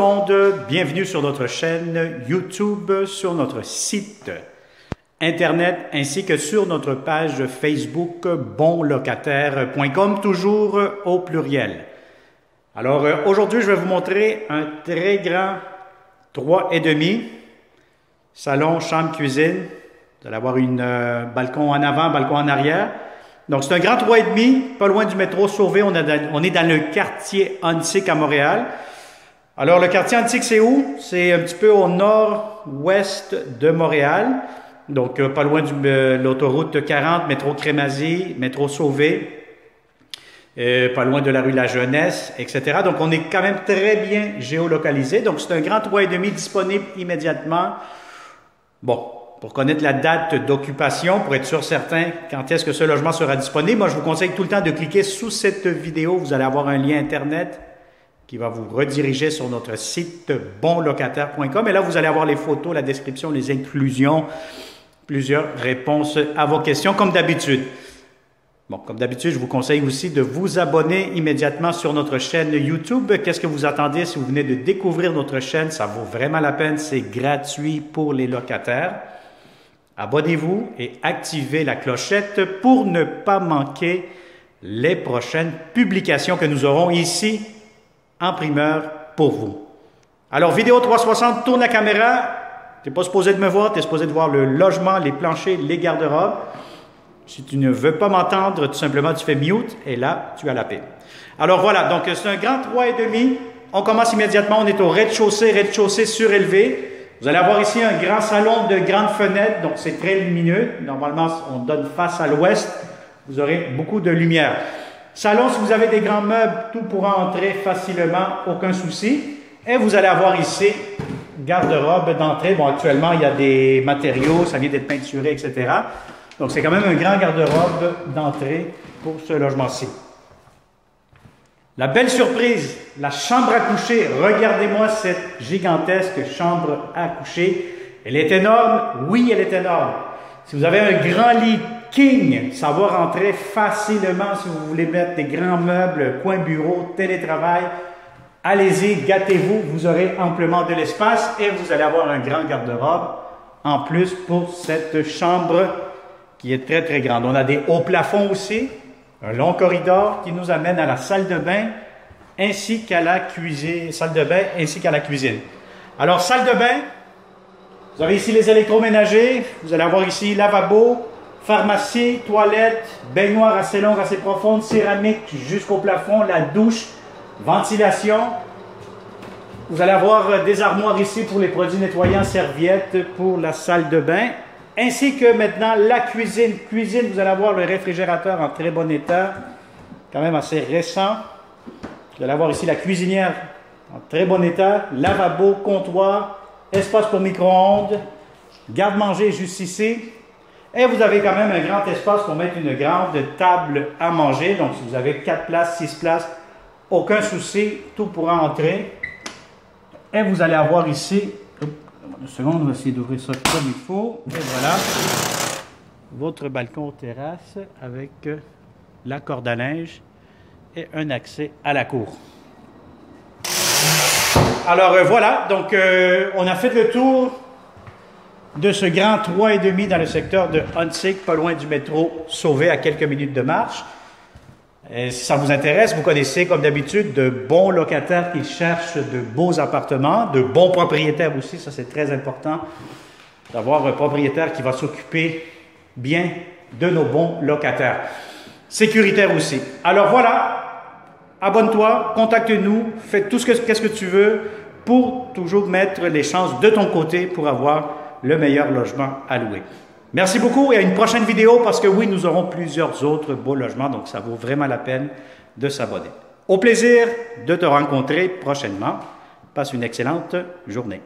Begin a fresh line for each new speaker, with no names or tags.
monde, bienvenue sur notre chaîne YouTube, sur notre site Internet ainsi que sur notre page Facebook bonlocataire.com, toujours au pluriel. Alors aujourd'hui, je vais vous montrer un très grand 3,5, salon, chambre, cuisine. Vous allez avoir un balcon en avant, balcon en arrière. Donc c'est un grand 3,5, pas loin du métro Sauvé. On est dans le quartier antique à Montréal. Alors le quartier antique, c'est où? C'est un petit peu au nord-ouest de Montréal. Donc pas loin de l'autoroute 40, métro Crémazie, métro Sauvé. Pas loin de la rue La Jeunesse, etc. Donc, on est quand même très bien géolocalisé. Donc, c'est un grand 3,5 disponible immédiatement. Bon, pour connaître la date d'occupation, pour être sûr certain quand est-ce que ce logement sera disponible, moi, je vous conseille tout le temps de cliquer sous cette vidéo. Vous allez avoir un lien Internet qui va vous rediriger sur notre site bonlocataire.com. Et là, vous allez avoir les photos, la description, les inclusions, plusieurs réponses à vos questions, comme d'habitude. Bon, comme d'habitude, je vous conseille aussi de vous abonner immédiatement sur notre chaîne YouTube. Qu'est-ce que vous attendez si vous venez de découvrir notre chaîne? Ça vaut vraiment la peine, c'est gratuit pour les locataires. Abonnez-vous et activez la clochette pour ne pas manquer les prochaines publications que nous aurons ici en primeur pour vous. Alors, vidéo 360, tourne la caméra. Tu n'es pas supposé de me voir, tu es supposé de voir le logement, les planchers, les garde-robes. Si tu ne veux pas m'entendre, tout simplement, tu fais mute et là, tu as la paix. Alors voilà, donc c'est un grand 3,5. On commence immédiatement. On est au rez-de-chaussée surélevé. Vous allez avoir ici un grand salon de grandes fenêtres, donc c'est très lumineux. Normalement, on donne face à l'ouest. Vous aurez beaucoup de lumière. Salon, si vous avez des grands meubles, tout pourra entrer facilement, aucun souci. Et vous allez avoir ici garde-robe d'entrée. Bon, actuellement, il y a des matériaux, ça vient d'être peinturé, etc. Donc, c'est quand même un grand garde-robe d'entrée pour ce logement-ci. La belle surprise, la chambre à coucher. Regardez-moi cette gigantesque chambre à coucher. Elle est énorme? Oui, elle est énorme. Si vous avez un grand lit king, ça va rentrer facilement si vous voulez mettre des grands meubles, coin bureau, télétravail. Allez-y, gâtez-vous, vous aurez amplement de l'espace et vous allez avoir un grand garde-robe en plus pour cette chambre qui est très, très grande. On a des hauts plafonds aussi, un long corridor qui nous amène à la salle de bain ainsi qu'à la cuisine. Salle de bain ainsi qu'à la cuisine. Alors, salle de bain, vous avez ici les électroménagers, vous allez avoir ici lavabo, pharmacie, toilette, baignoire assez longue, assez profonde, céramique jusqu'au plafond, la douche, ventilation. Vous allez avoir des armoires ici pour les produits nettoyants, serviettes pour la salle de bain. Ainsi que maintenant la cuisine. Cuisine, vous allez avoir le réfrigérateur en très bon état, quand même assez récent. Vous allez avoir ici la cuisinière en très bon état, lavabo, comptoir, espace pour micro-ondes, garde-manger juste ici. Et vous avez quand même un grand espace pour mettre une grande table à manger. Donc si vous avez 4 places, 6 places, aucun souci, tout pourra entrer. Et vous allez avoir ici... Une seconde, on va essayer d'ouvrir ça comme il faut. Et voilà, votre balcon terrasse avec la corde à linge et un accès à la cour. Alors voilà, donc on a fait le tour de ce grand 3,5 dans le secteur de Huntsic, pas loin du métro Sauvé, à quelques minutes de marche. Et si ça vous intéresse, vous connaissez comme d'habitude de bons locataires qui cherchent de beaux appartements, de bons propriétaires aussi, ça c'est très important, d'avoir un propriétaire qui va s'occuper bien de nos bons locataires. Sécuritaire aussi. Alors voilà, abonne-toi, contacte-nous, fais tout qu'est-ce que tu veux pour toujours mettre les chances de ton côté pour avoir le meilleur logement à louer. Merci beaucoup et à une prochaine vidéo parce que oui, nous aurons plusieurs autres beaux logements, donc ça vaut vraiment la peine de s'abonner. Au plaisir de te rencontrer prochainement. Passe une excellente journée.